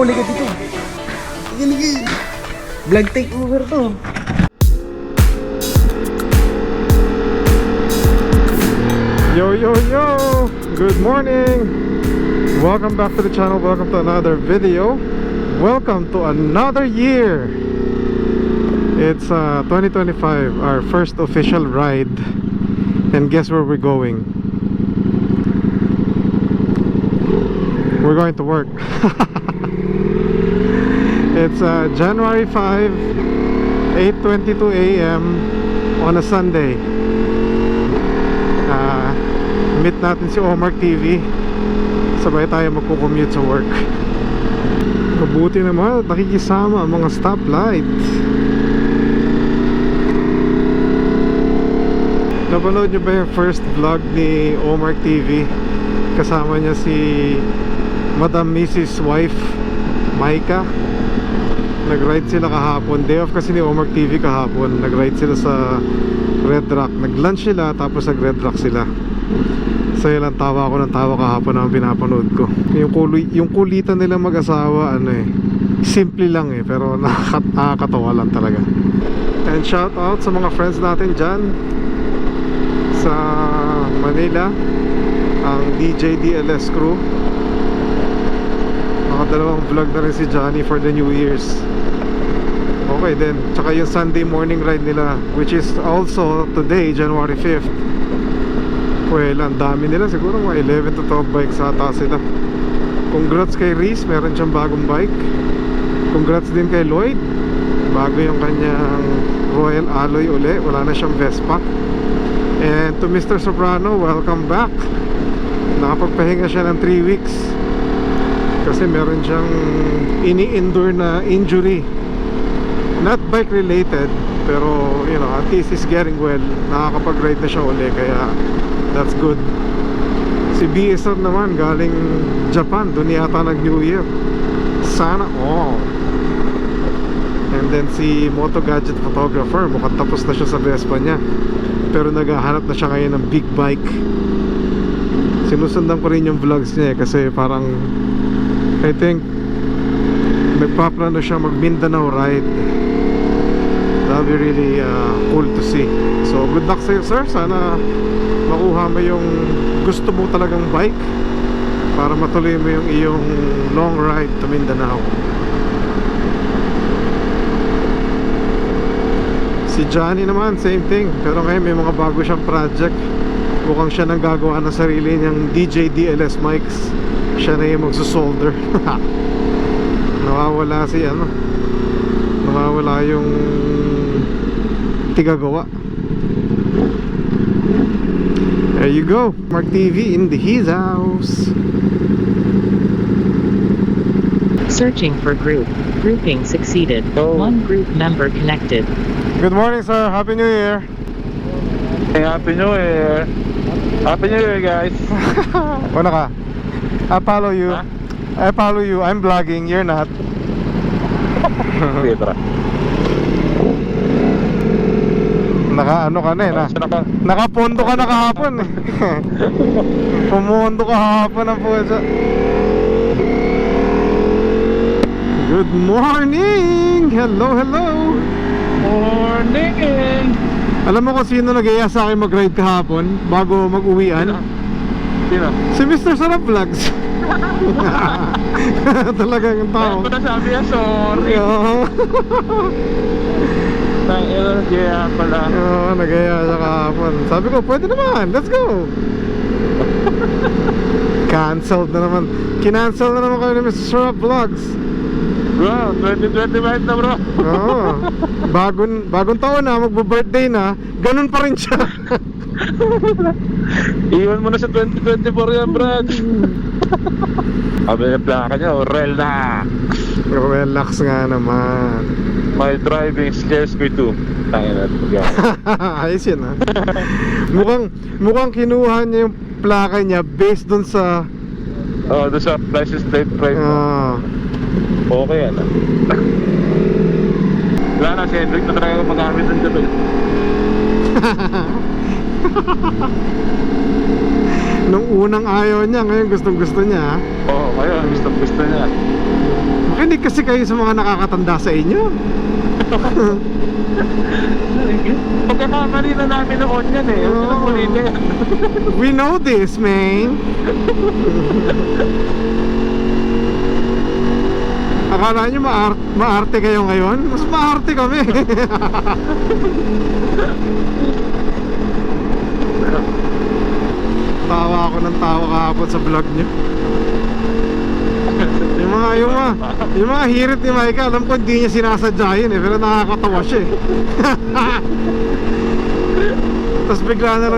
Huli ka dito. Sige. Vlog takeover to. Yo, good morning. Welcome back to the channel. Welcome to another video. Welcome to another year. It's 2025, our first official ride. And guess where we're going? We're going to work. It's January 5, 8:22 a.m. on a Sunday. Meet natin si Omar TV. Sabay tayo magko-commute sa work. Mabuti naman, nakikisama ang mga stoplights. Napanood nyo ba yung first vlog ni Omar TV? Kasama niya si Madam Mrs. Wife Maika. Nag-ride sila kahapon. Day off kasi ni Omar TV kahapon. Nag-ride sila sa Red Rock. Nag-lunch sila tapos nag-Red Rock sila. Saya lang, tawa ako ng tawa kahapon na pinapanood ko. Yung kulitan nila mag-asawa, simple lang pero nakakatawa lang talaga. And shout out sa mga friends natin dyan sa Manila, ang DJ DLS crew. Nakadalawang vlog na rin si Johnny for the New Year's. Okay din. Tsaka yung Sunday morning ride nila, which is also today, January 5th. Well, ang dami nila, siguro mga 11 to 12 bikes ata sila. Congrats kay Reese, meron siyang bagong bike. Congrats din kay Lloyd, bago yung kanyang Royal Alloy uli, wala na siyang Vespa. And to Mr. Soprano, welcome back. Nakapagpahinga siya ng 3 weeks kasi meron siyang ini-endure na injury, not bike related, pero you know, at least he's getting well. Nakakapag-ride na siya uli, kaya that's good. Si BSR naman galing Japan, doon yata nag-New Year. Sana all. And then si Moto Gadget Photographer, mukhang tapos na siya sa Vespa niya, pero naghahanap na siya ngayon ng big bike. Sinusundan ko rin yung vlogs niya kasi parang I think nagpaplano siya mag Mindanao ride. That'll be really cool to see. So good luck sa'yo, sir. Sana makuha mo yung gusto mo talagang bike para matuloy mo yung iyong long ride to Mindanao. Si Johnny naman, same thing, pero ngayon may mga bago siyang project. Mukhang siya nang gagawa ng sarili niyang DJ DLS mics. Siya na yung magsusolder. Nawawala nawawala yung tigagawa. There you go, Mark TV in his house. Searching for group. Grouping succeeded. One group member connected. Good morning, sir. Happy New Year. Hey, Happy New Year. Happy New Year, guys. Ano ka? I follow you. Huh? I follow you. I'm vlogging. You're not. Petra. Naka-ano ka na nakapondo ka na kahapon Pumondo ka kahapon ang puwesa. Good morning! Hello. Morning! Alam mo kung sino nag-iya sa akin mag-ride kahapon bago mag-uwian? Sino? Si Mr. Sarap Vlogs. Talagang tao. Ano na sabi yan? Sorry. Nag-iya pala. Oo, nag-iya siya kahapon. Sabi ko, pwede naman, let's go. Cancelled na naman. Kinancel na naman kayo ni Mr. Sarap Vlogs. Bro, 2025 na bro. Oo. Bagong taon na, magbo-birthday na, ganun pa rin siya. Iwan mo na sa 2024 yan, Brad. Sabi na plaka niya, relax. Relax nga naman. My driving scares me too. Tangin na. Ayos yun, ha. Mukhang kinuha niya yung plaka niya based dun sa doon sa license plate plate. Okay yan. Wala na, si Hendrik na talaga magamit ng gabi. Nung unang ayaw niya, ngayon gustong gusto niya. Oo, ngayon gustong gusto niya. Makinig kasi kayo sa mga nakakatanda sa inyo. Pagkakamali na namin noon yan eh. Huwag na ulitin. We know this, man. Akala nyo maarte kayo ngayon? Mas maarte kami. Tawa ako ng tawa kahapon sa vlog nyo. Yung mga hirit ni Micah, alam ko hindi niya sinasadya yun eh, pero nakakatawa siya eh. Tapos bigla na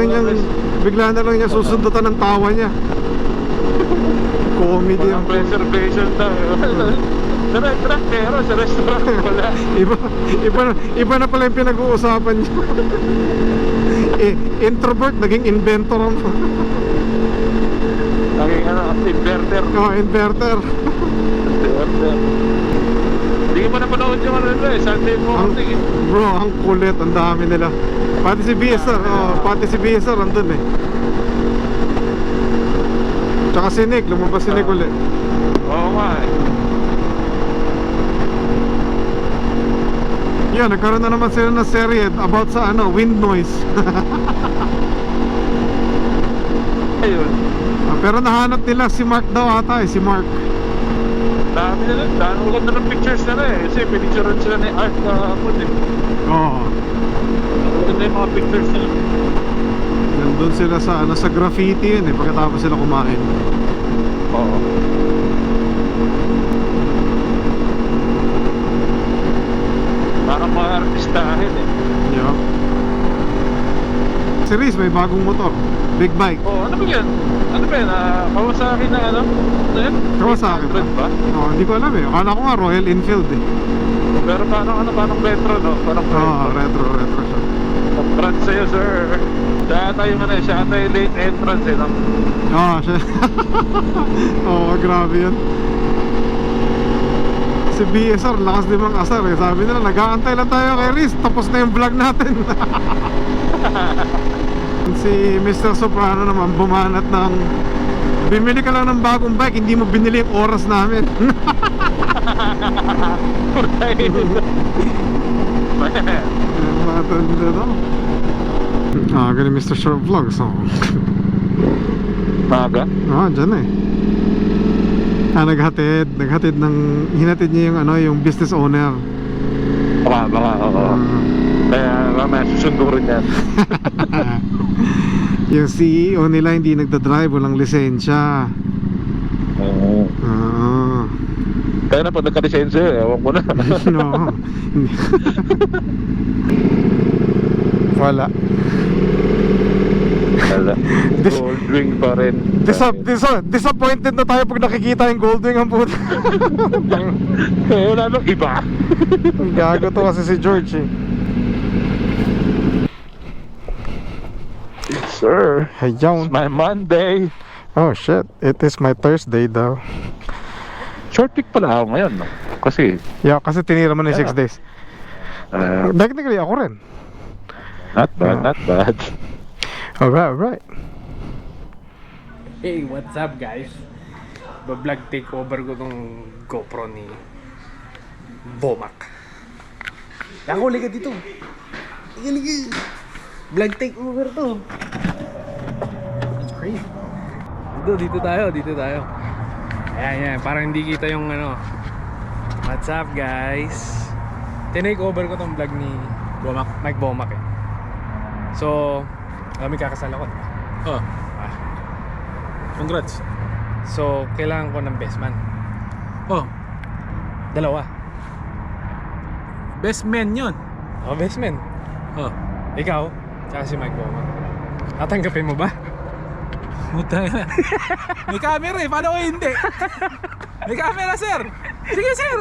lang niya susundutan ng tawa niya. Comedy ang Preservation tayo. Sa restaurant pero sa restaurant wala. Iba na pala yung pinag-uusapan niya. Introvert, naging inventor ang Naging inverter. Inverter. Inverter. Hindi ko pa napanood yung ano eh, Sunday morning. Bro, ang kulit, ang dami nila. Pati si BSR, andun eh. Tsaka si Nick, lumabas si Nick ulit. Oo nga eh. Yan, nagkaroon na naman sila ng serye about sa wind noise. Ayun. Pero nahanap nila si Mark daw ata eh, si Mark. Dami na lang, dami ulit na ng pictures na eh. Kasi pinicturean sila ni Art kahapon eh. Oo. Ulit na yung mga pictures nila. Nandun sila sa graffiti yun eh, pagkatapos sila kumain. Oo. Parang mga artistahin eh. Yeah. Si Riz may bagong motor, big bike. Oh, ano ba yan? Ano ba yan? Kawasaki na ano? Ano yan? Kawasaki 800 ba? Hindi ko alam eh, akala ko nga Royal Enfield eh. Pero parang retro no? Parang retro siya. Congrats sa'yo sir. Siya ata yung siya ata yung late entrance eh no? Siya. Grabe yun. Si BSR, lakas din mang asar eh. Sabi nila, nag-aantay lang tayo kay Riz, tapos na yung vlog natin. Si Mr. Soprano naman bumanat ng bimili ka lang ng bagong bike, hindi mo binili yung oras namin. Matanda no? Ganun Mr. Short Vlogs Maga? Dyan eh. Hinatid niya yung yung business owner. Baka, oo. Kaya mamaya susundo rin yan. Yung CEO nila hindi nagdadrive, walang lisensya. Oo. Kaya na pag nagka-lisensya, ewan ko na. No. Wala. Goldwing pa rin. Disappointed na tayo pag nakikita yung Goldwing ang puto. Wala nang iba. Gago to kasi si George eh. Yes, sir. Hayaw. It's my Monday. Oh shit, it is my Thursday daw. Short week pala ako ngayon, no? Kasi Kasi tinira mo na yung 6 days. Technically ako rin. Not bad. Alright. Hey, what's up guys? Vlog takeover ko tong GoPro ni Bomac. Huli ka dito. Vlog takeover to. It's crazy. Dito tayo. Ayan, parang hindi kita yung What's up guys? Tinake over ko tong vlog ni Bomac, Mike Bomac eh. So, may kakasal ako, diba? Congrats. So, kailangan ko ng best man. Dalawa. Best man yun. Best man. Ikaw, tsaka si Mike Bomac. Tatanggapin mo ba? Puta na. May camera eh, paano ko hindi? May camera sir. Sige sir.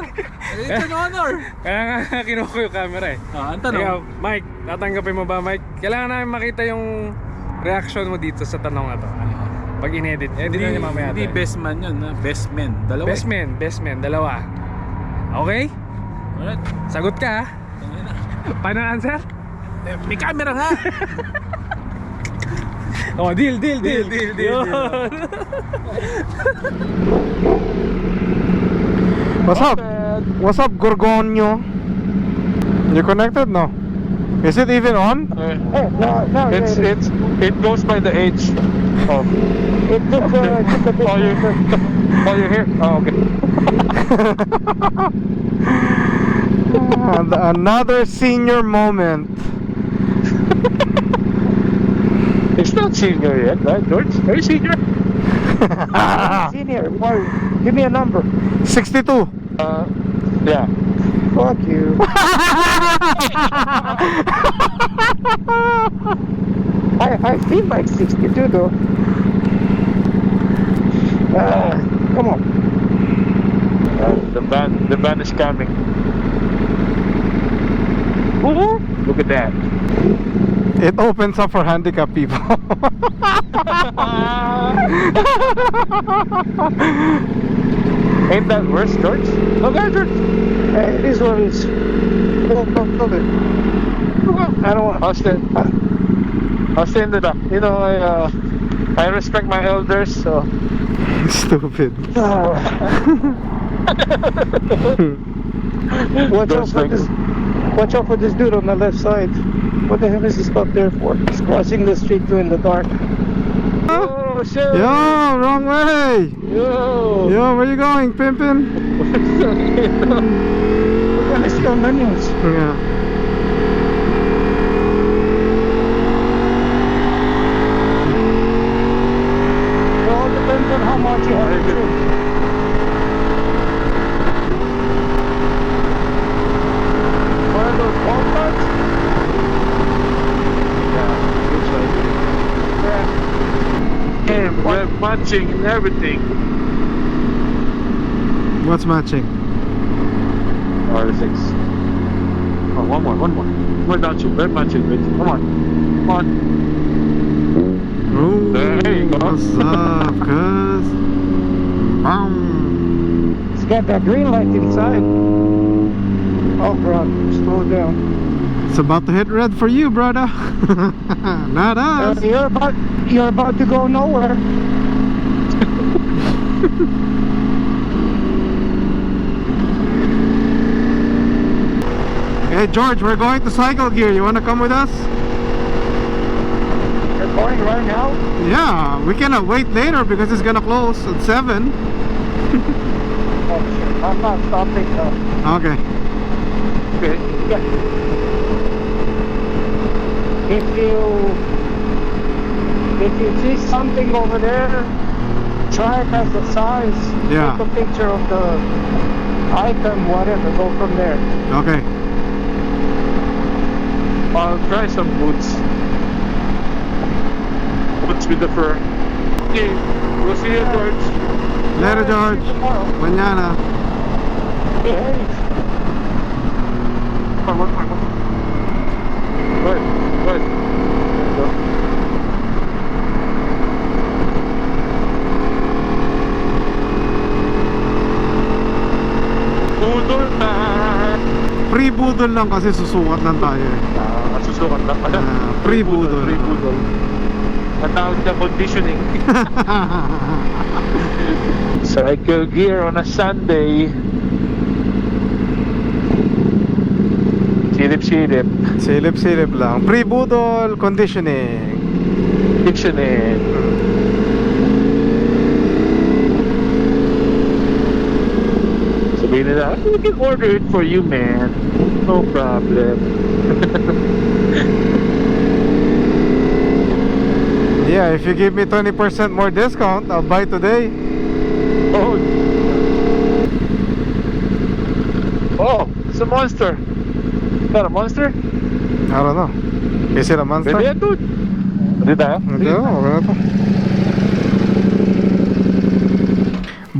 It's an honor. Kaya nga kinuha ko yung camera eh. Ang tanong. Ikaw, Mike, tatanggapin mo ba Mike? Kailangan namin makita yung reaction mo dito sa tanong na to. Pag in-edit, edit na niya mamaya. Hindi best man yun, best man. Dalawa. Best man, dalawa. Okay? Alright. Sagot ka ha? Paano ang answer? May camera nga. Deal. What's up? What's up, Gorgonio? You connected? No. Is it even on? No, It goes by the age of. it took a bit Oh, you're here? Oh, okay. And another senior moment. It's not senior yet, right, George? Are you senior? senior. Why? Give me a number. 62. Yeah. Fuck you. I feel like 62 though. Come on. The van is coming. Ooh, look at that. It opens up for handicapped people. Ain't that worse, George? Look at George. It is what it is. Go it. I don't want. I'll stay in the back. You know, I respect my elders, so. Stupid. Watch out for this dude on the left side. What the hell is he stopped there for? He's crossing the street too in the dark. Oh shit! Yo, wrong way. Yo! Yo, where you going, pimpin'? We're gonna steal menus. Yeah. It all depends on how much you have to do. One of those golf carts? Yeah, looks like it. Yeah. And we're matching and everything. What's matching? R6. Oh, one more. We're matching, Come on. Oh, There you go. what's up, cuz? Boom. It's got that green light inside. Oh, bro, slow down. It's about to hit red for you, brother. Not us. You're about to go nowhere. Hey, George, we're going to Cycle Gear. You want to come with us? You're going right now? Yeah, we cannot wait later because it's gonna close at 7. Oh shit, I'm not stopping though. Okay. Okay. If you see something over there, try it as a size. Yeah. Take a picture of the item, whatever, go from there. Okay. I'll try some boots. Boots with the fur. Okay, we'll see you, George. Later, George. See you tomorrow. Mañana. Hey. One more. Good. There you go. Budol na! Pre-budol lang kasi susukat lang tayo eh. Susukat lang pala. Pre-budol. Pre-budol. Ang tawag na conditioning. Cycle gear on a Sunday. Silip-silip. Silip-silip lang. Pre-budol conditioning. Conditioning. Sabihin nila, we can order it for you, man. No problem. Yeah, if you give me 20% more discount, I'll buy today. Oh. Oh, it's a monster. Is that a monster? I don't know. Is it a monster? Pwede yan, dude. Pwede tayo? Hindi, okay na to.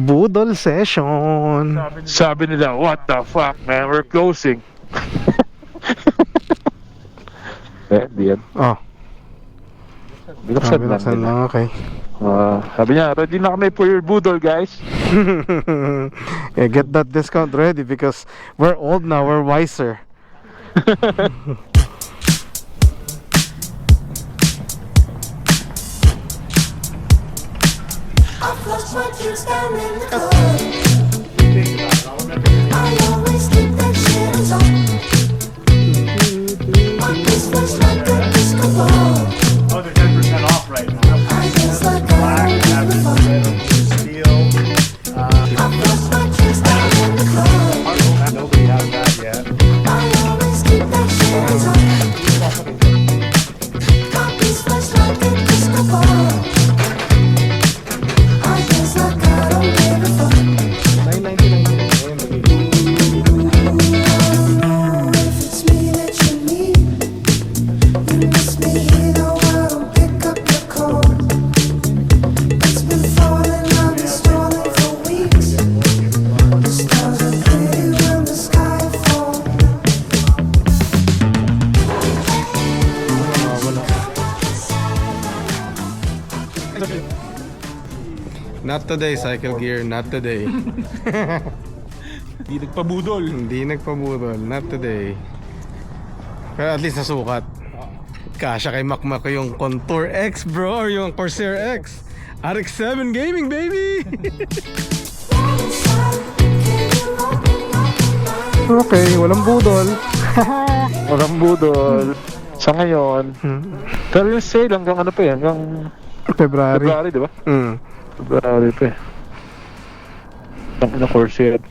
Budol session. Sabi nila, what the fuck, man? We're closing. Di yan. Oh, Binuksan lang binuksan nila. lang, okay. Sabi niya, ready na kami for your budol, guys. Yeah, get that discount ready because we're old now, we're wiser. I flush my kids down in the club. I always Not today, Cycle Gear, not today. Di nagpabudol. Hindi nagpabudol, not today. Pero at least nasukat. Kasya kay Makmak yung Contour X bro, or yung Corsair X. RX-7 gaming baby! Okay, walang budol. Walang budol. Sa ngayon. Pero yung sale hanggang ano pa yan? Hanggang February. February, di ba? February pa eh. Ang ina Corsair.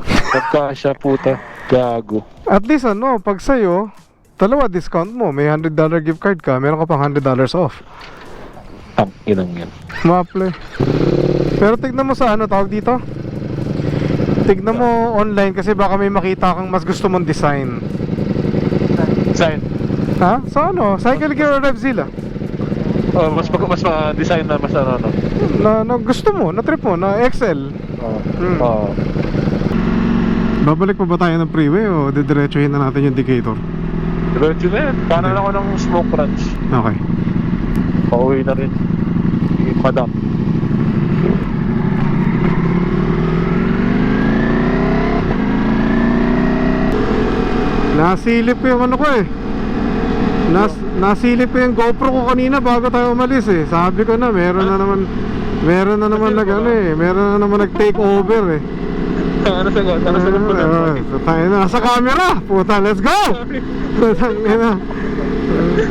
Pagkasya puta. Gago. At least ano, pag sa'yo, dalawa discount mo. May $100 gift card ka, meron ka pang $100 off. Ang inang yan. Maple. Pero tignan mo sa ano, tawag dito? Tignan mo online kasi baka may makita kang mas gusto mong design. Design. Ha? Sa ano? Cycle Gear or Revzilla? Oh, mas design na mas ano. Na gusto mo, na trip mo, na XL. Oh. Babalik pa ba tayo ng freeway o didiretsuhin na natin yung Decatur? Diretso na yan. Paano lang ako ng smoke ranch. Okay. Pauwi na rin. Padam. Nasilip ko yung ano ko eh. Nasilip ko yung GoPro ko kanina bago tayo umalis eh. Sabi ko na meron na naman nag ano eh. Meron na naman nag take over eh. Ano sagot po na? Tayo na sa camera. Puta, let's go. Tangina.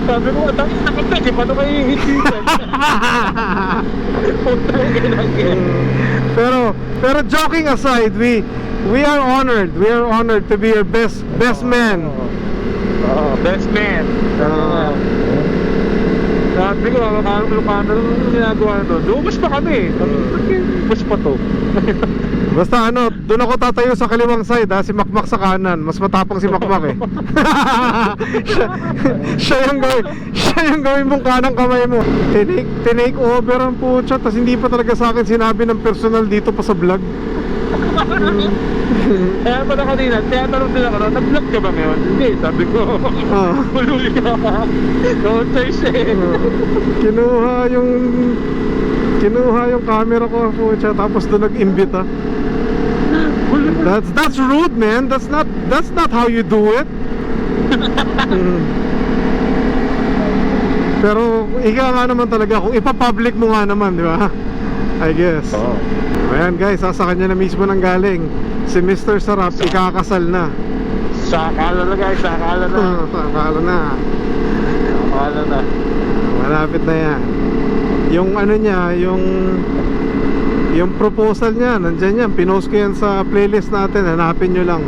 Sabi ko, tangin na kapag eh. Paano kayo hindi yan? Pero joking aside, we are honored. We are honored to be your best man. Best man. Sabi ko, paano ginagawa doon? Dumas pa kami. Dumas pa to. Basta ano, doon ako tatayo sa kaliwang side ha, si Makmak sa kanan. Mas matapang si Makmak eh. siya yung gawin mong kanang kamay mo. Tinake over ang putya, tas hindi pa talaga sa akin sinabi ng personal dito pa sa vlog. Kaya pala kanina, tanong din ako, nag-vlog ka ba ngayon? Hindi, sabi ko. Hululi ka. Don't choice eh. Kinuha yung camera ko putya, tapos doon nag-imbita. That's rude, man. That's not how you do it. Pero ika nga naman talaga kung ipapublic mo nga naman, di ba? I guess. Ayan guys, sa kanya na mismo nang galing. Si Mr. Sarap ikakasal na. Sakala na guys, sakala na. Sakala na. Sakala na. Malapit na yan. Yung ano niya, yung proposal niya, nandyan yan. Pinost ko yan sa playlist natin. Hanapin nyo lang.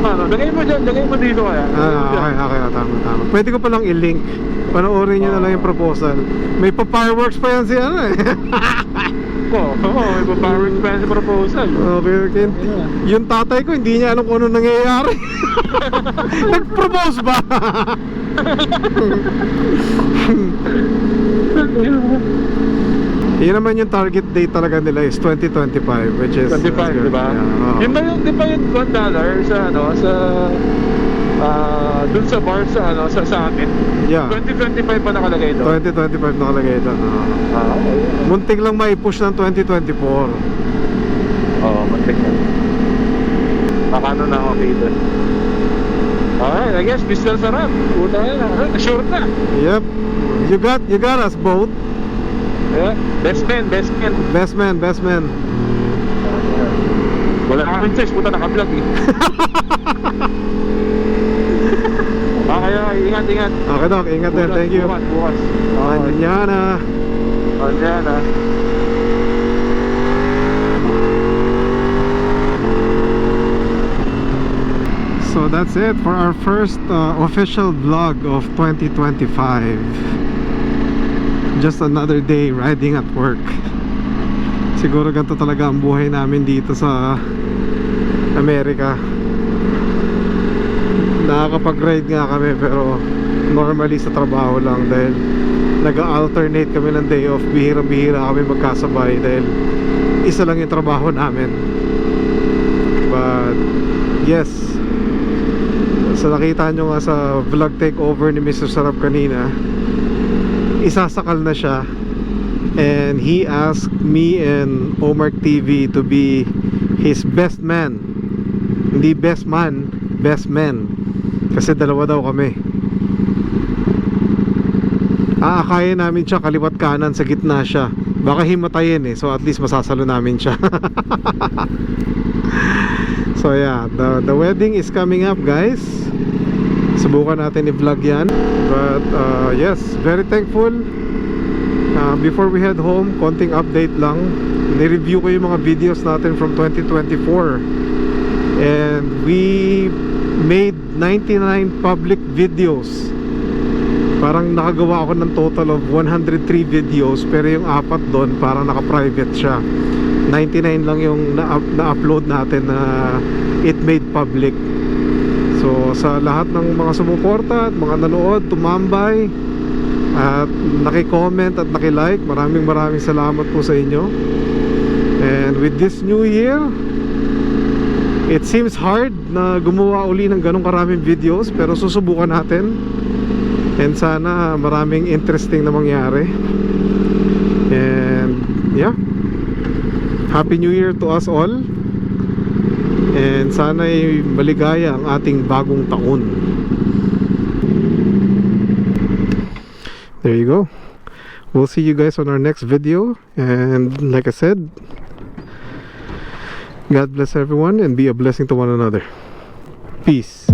Ano, lagay mo dyan, lagay mo dito kaya. Okay, tama. Pwede ko palang i-link. Panoorin nyo na lang yung proposal. May pa-fireworks pa yan si ano eh. Oo, may pa-fireworks pa yan sa proposal. Okay. Yung tatay ko, hindi niya alam kung ano nangyayari. Nag-propose ba? Yun naman yung target date talaga nila is 2025, which is 25, di ba? Yeah, Yun ba yung, di ba yung $1 sa ano, dun sa bar sa ano, sa amin? Yeah. 2025 pa nakalagay doon? 2025 nakalagay ito. Okay. Muntik lang maipush ng 2024. Oo, muntik na. Nakano na ako dito. Alright, I guess Mr. Sarap. Puta na, short na. Yep. You got us both. Yeah. Best man. Best man. Wala kaming choice, puta naka-vlog eh. Kaya ingat. Okay Doc, ingat din. Thank you. Bukas. Manana. So that's it for our first official vlog of 2025. Just another day riding at work. Siguro ganito talaga ang buhay namin dito sa Amerika. Nakakapag-ride nga kami pero normally sa trabaho lang dahil nag-alternate kami ng day off. Bihira-bihira kami magkasabay dahil isa lang yung trabaho namin. But yes, so nakita nyo nga sa vlog takeover ni Mr. Sarap kanina, isasakal na siya and he asked me and Omar TV to be his best man. Hindi best man, best man. Kasi dalawa daw kami. Aakayin namin siya kaliwat kanan, sa gitna siya. Baka himatayin eh, so at least masasalo namin siya. So yeah, the wedding is coming up, guys. Subukan natin i-vlog yan. But yes, very thankful. Before we head home, konting update lang. Ni-review ko yung mga videos natin from 2024. And we made 99 public videos. Parang nakagawa ako ng total of 103 videos, pero yung 4 doon parang naka-private siya. 99 lang yung na-upload natin na it made public. So sa lahat ng mga sumuporta at mga nanood, tumambay at naki-comment at naki-like, maraming salamat po sa inyo. And with this new year, it seems hard na gumawa uli ng ganong karaming videos, pero susubukan natin. And sana maraming interesting na mangyari. And yeah, Happy New Year to us all. And sana'y maligaya ang ating bagong taon. There you go. We'll see you guys on our next video. And like I said, God bless everyone and be a blessing to one another. Peace.